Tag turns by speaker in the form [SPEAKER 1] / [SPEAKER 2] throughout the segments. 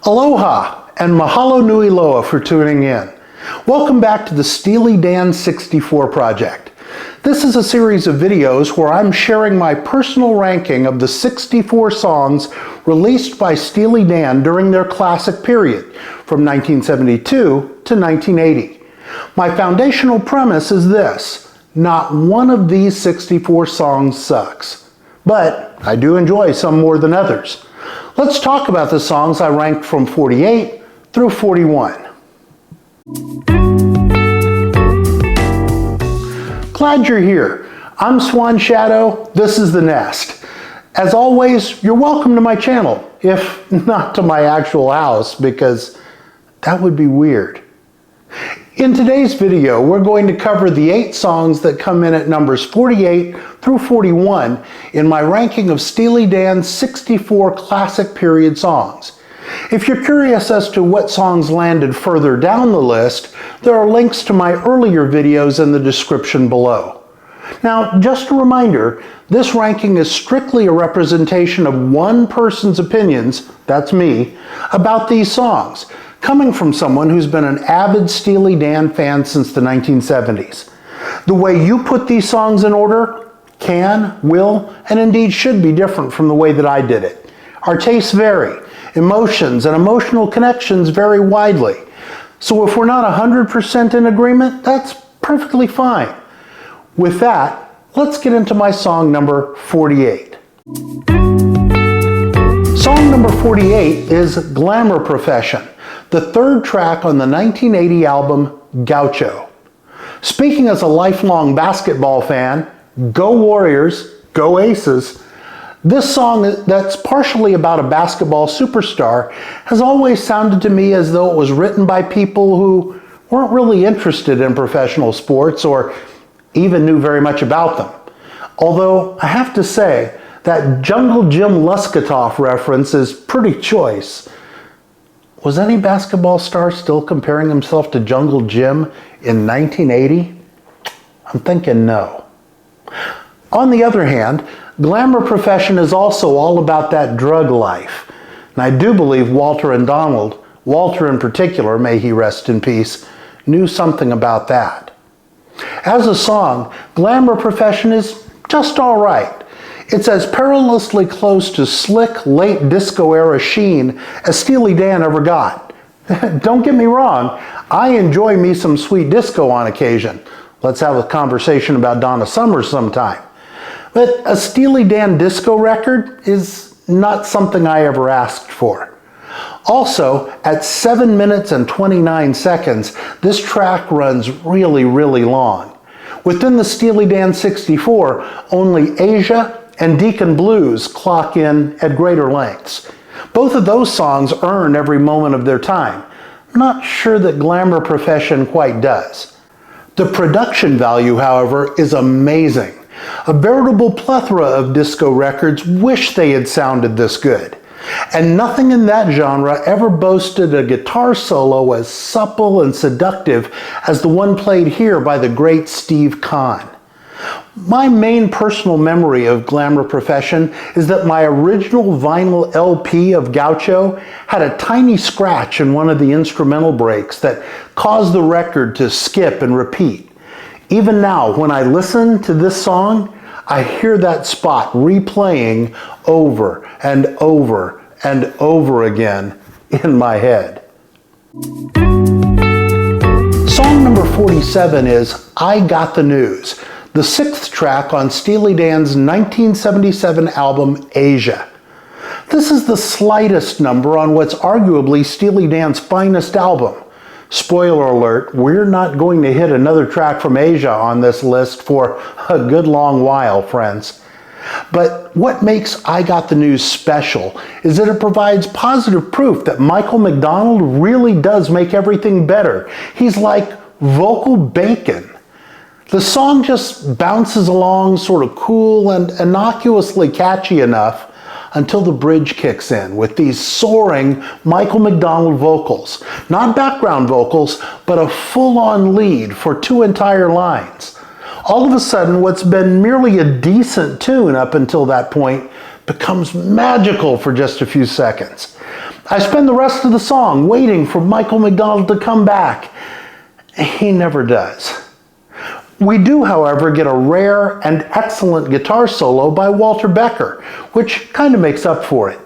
[SPEAKER 1] Aloha and mahalo nui loa for tuning in. Welcome back to the Steely Dan 64 project. This is a series of videos where I'm sharing my personal ranking of the 64 songs released by Steely Dan during their classic period, from 1972 to 1980. My foundational premise is this: not one of these 64 songs sucks, but I do enjoy some more than others. Let's talk about the songs I ranked from 48 through 41. Glad you're here. I'm Swan Shadow, this is The Nest. As always, you're welcome to my channel, if not to my actual house, because that would be weird. In today's video, we're going to cover the 8 songs that come in at numbers 48 through 41 in my ranking of Steely Dan's 64 classic period songs. If you're curious as to what songs landed further down the list, there are links to my earlier videos in the description below. Now, just a reminder, this ranking is strictly a representation of one person's opinions, that's me, about these songs, coming from someone who's been an avid Steely Dan fan since the 1970s. The way you put these songs in order can, will, and indeed should be different from the way that I did it. Our tastes vary, emotions and emotional connections vary widely. So if we're not 100% in agreement, that's perfectly fine. With that, let's get into my song number 48. Song number 48 is Glamour Profession, the third track on the 1980 album Gaucho. Speaking as a lifelong basketball fan, go Warriors, go Aces, this song that's partially about a basketball superstar has always sounded to me as though it was written by people who weren't really interested in professional sports or even knew very much about them. Although I have to say, that Jungle Jim Luskatoff reference is pretty choice. Was any basketball star still comparing himself to Jungle Jim in 1980? I'm thinking no. On the other hand, Glamour Profession is also all about that drug life. And I do believe Walter and Donald, Walter in particular, may he rest in peace, knew something about that. As a song, Glamour Profession is just all right. It's as perilously close to slick, late disco-era sheen as Steely Dan ever got. Don't get me wrong, I enjoy me some sweet disco on occasion. Let's have a conversation about Donna Summer sometime. But a Steely Dan disco record is not something I ever asked for. Also, at 7 minutes and 29 seconds, this track runs really, really long. Within the Steely Dan 64, only Asia and Deacon Blues clock in at greater lengths. Both of those songs earn every moment of their time. I'm not sure that Glamour Profession quite does. The production value, however, is amazing. A veritable plethora of disco records wish they had sounded this good. And nothing in that genre ever boasted a guitar solo as supple and seductive as the one played here by the great Steve Kahn. My main personal memory of Glamour Profession is that my original vinyl LP of Gaucho had a tiny scratch in one of the instrumental breaks that caused the record to skip and repeat. Even now, when I listen to this song, I hear that spot replaying over and over and over again in my head. Song number 47 is I Got the News, the 6th track on Steely Dan's 1977 album Asia. This is the slightest number on what's arguably Steely Dan's finest album. Spoiler alert, we're not going to hit another track from Asia on this list for a good long while, friends. But what makes I Got the News special is that it provides positive proof that Michael McDonald really does make everything better. He's like vocal bacon. The song just bounces along sort of cool and innocuously catchy enough until the bridge kicks in with these soaring Michael McDonald vocals. Not background vocals, but a full-on lead for 2 entire lines. All of a sudden, what's been merely a decent tune up until that point becomes magical for just a few seconds. I spend the rest of the song waiting for Michael McDonald to come back. He never does. We do, however, get a rare and excellent guitar solo by Walter Becker, which kind of makes up for it.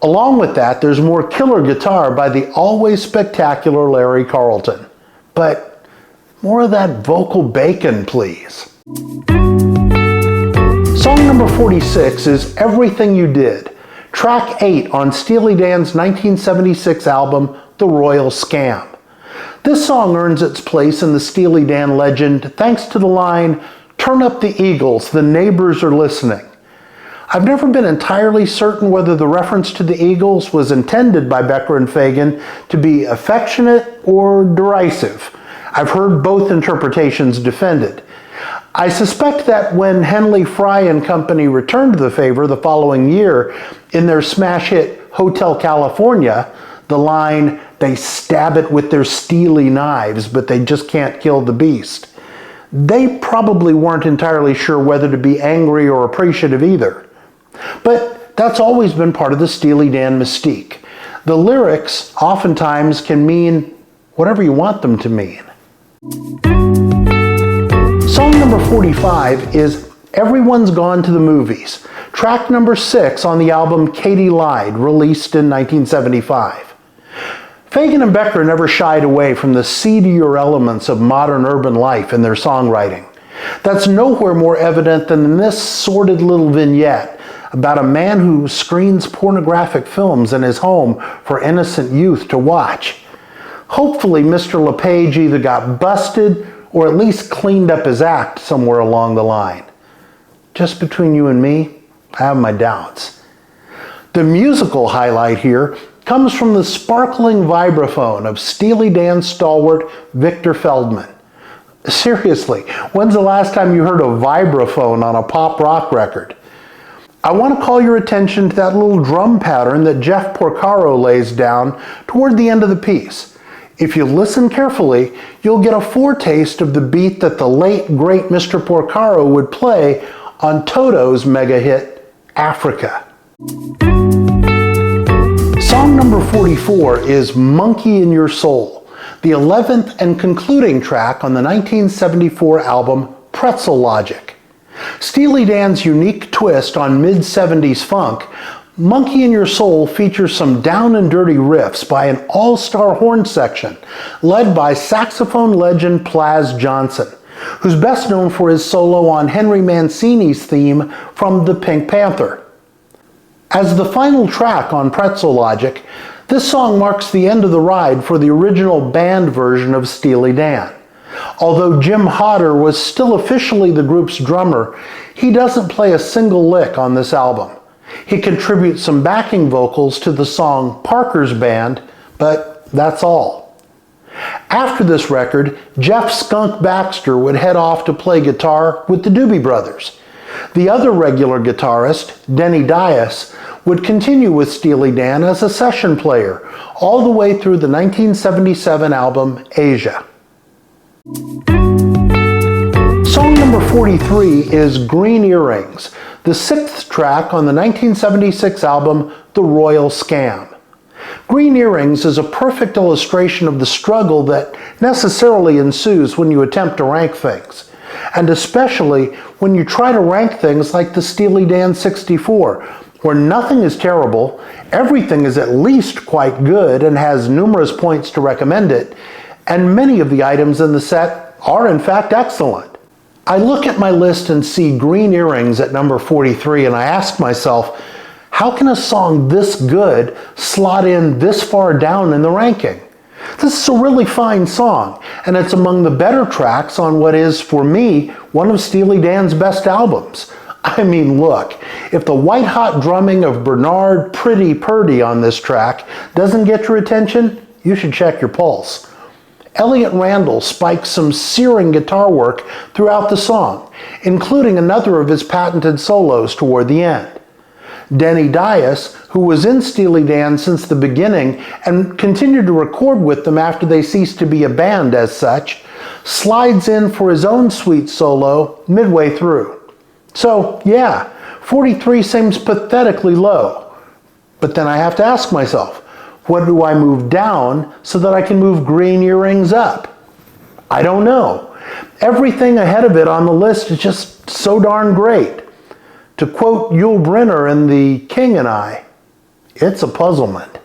[SPEAKER 1] Along with that, there's more killer guitar by the always spectacular Larry Carlton. But more of that vocal bacon, please. Song number 46 is Everything You Did, track 8 on Steely Dan's 1976 album, The Royal Scam. This song earns its place in the Steely Dan legend thanks to the line, "Turn up the Eagles, the neighbors are listening." I've never been entirely certain whether the reference to the Eagles was intended by Becker and Fagen to be affectionate or derisive. I've heard both interpretations defended. I suspect that when Henley, Fry and Company returned the favor the following year in their smash hit Hotel California, the line, "They stab it with their steely knives, but they just can't kill the beast," they probably weren't entirely sure whether to be angry or appreciative either. But that's always been part of the Steely Dan mystique. The lyrics oftentimes can mean whatever you want them to mean. Song number 45 is Everyone's Gone to the Movies, track number 6 on the album Katy Lied, released in 1975. Fagen and Becker never shied away from the seedier elements of modern urban life in their songwriting. That's nowhere more evident than in this sordid little vignette about a man who screens pornographic films in his home for innocent youth to watch. Hopefully Mr. LePage either got busted or at least cleaned up his act somewhere along the line. Just between you and me, I have my doubts. The musical highlight here comes from the sparkling vibraphone of Steely Dan stalwart Victor Feldman. Seriously, when's the last time you heard a vibraphone on a pop rock record? I want to call your attention to that little drum pattern that Jeff Porcaro lays down toward the end of the piece. If you listen carefully, you'll get a foretaste of the beat that the late, great Mr. Porcaro would play on Toto's mega hit, Africa. Song number 44 is Monkey in Your Soul, the 11th and concluding track on the 1974 album Pretzel Logic. Steely Dan's unique twist on mid-70s funk, Monkey in Your Soul features some down and dirty riffs by an all-star horn section led by saxophone legend Plaz Johnson, who's best known for his solo on Henry Mancini's theme from The Pink Panther. As the final track on Pretzel Logic, this song marks the end of the ride for the original band version of Steely Dan. Although Jim Hodder was still officially the group's drummer, he doesn't play a single lick on this album. He contributes some backing vocals to the song Parker's Band, but that's all. After this record, Jeff Skunk Baxter would head off to play guitar with the Doobie Brothers. The other regular guitarist, Denny Dias, would continue with Steely Dan as a session player all the way through the 1977 album Asia. Song number 43 is Green Earrings, the 6th track on the 1976 album The Royal Scam. Green Earrings is a perfect illustration of the struggle that necessarily ensues when you attempt to rank things, and especially when you try to rank things like the Steely Dan 64, where nothing is terrible, everything is at least quite good and has numerous points to recommend it, and many of the items in the set are in fact excellent. I look at my list and see Green Earrings at number 43 and I ask myself, how can a song this good slot in this far down in the ranking? This is a really fine song, and it's among the better tracks on what is, for me, one of Steely Dan's best albums. I mean, look, if the white-hot drumming of Bernard Pretty Purdy on this track doesn't get your attention, you should check your pulse. Elliot Randall spikes some searing guitar work throughout the song, including another of his patented solos toward the end. Denny Dias, who was in Steely Dan since the beginning and continued to record with them after they ceased to be a band as such, slides in for his own sweet solo midway through. So yeah, 43 seems pathetically low. But then I have to ask myself, What do I move down so that I can move green earrings up? I don't know. Everything ahead of it on the list is just so darn great. To quote Yul Brynner in The King and I, it's a puzzlement.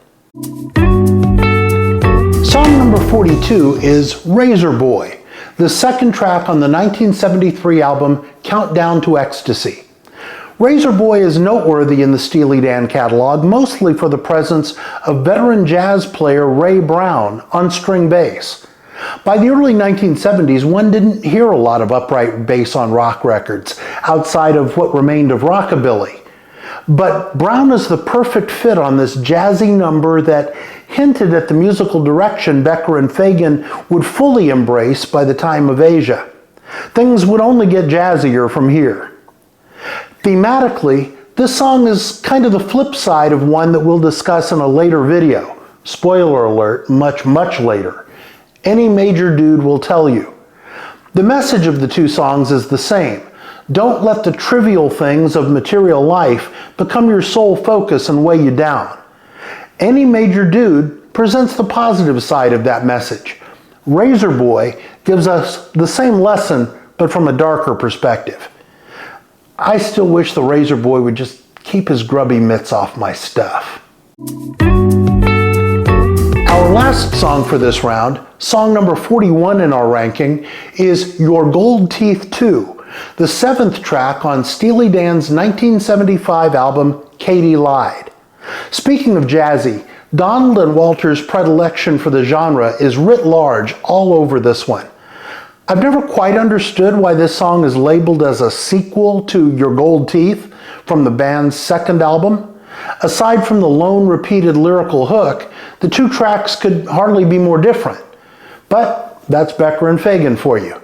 [SPEAKER 1] Song number 42 is Razor Boy, the second track on the 1973 album Countdown to Ecstasy. Razor Boy is noteworthy in the Steely Dan catalog, mostly for the presence of veteran jazz player Ray Brown on string bass. By the early 1970s, one didn't hear a lot of upright bass on rock records, outside of what remained of rockabilly. But Brown is the perfect fit on this jazzy number that hinted at the musical direction Becker and Fagen would fully embrace by the time of Asia. Things would only get jazzier from here. Thematically, this song is kind of the flip side of one that we'll discuss in a later video. Spoiler alert, much, much later. Any major dude will tell you. The message of the two songs is the same. Don't let the trivial things of material life become your sole focus and weigh you down. Any Major Dude presents the positive side of that message. Razor Boy gives us the same lesson, but from a darker perspective. I still wish the Razor Boy would just keep his grubby mitts off my stuff. Our last song for this round, song number 41 in our ranking, is Your Gold Teeth 2, the seventh track on Steely Dan's 1975 album Katy Lied. Speaking of jazzy, Donald and Walter's predilection for the genre is writ large all over this one. I've never quite understood why this song is labeled as a sequel to Your Gold Teeth from the band's second album. Aside from the lone repeated lyrical hook, the two tracks could hardly be more different. But that's Becker and Fagen for you.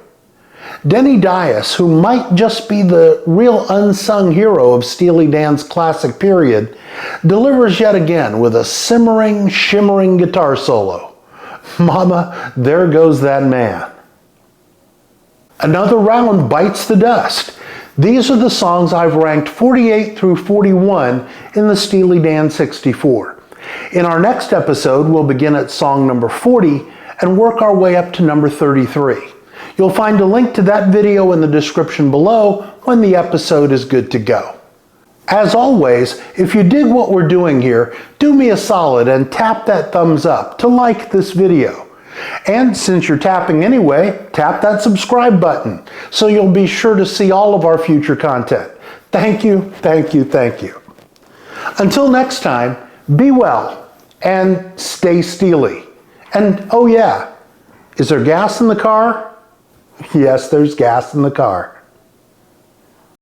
[SPEAKER 1] Denny Dias, who might just be the real unsung hero of Steely Dan's classic period, delivers yet again with a simmering, shimmering guitar solo. Mama, there goes that man. Another round bites the dust. These are the songs I've ranked 48 through 41 in the Steely Dan 64. In our next episode, we'll begin at song number 40 and work our way up to number 33. You'll find a link to that video in the description below when the episode is good to go. As always, if you dig what we're doing here, do me a solid and tap that thumbs up to like this video. And since you're tapping anyway, tap that subscribe button so you'll be sure to see all of our future content. Thank you, thank you, thank you. Until next time, be well and stay steely. And oh yeah, is there gas in the car? Yes, there's gas in the car.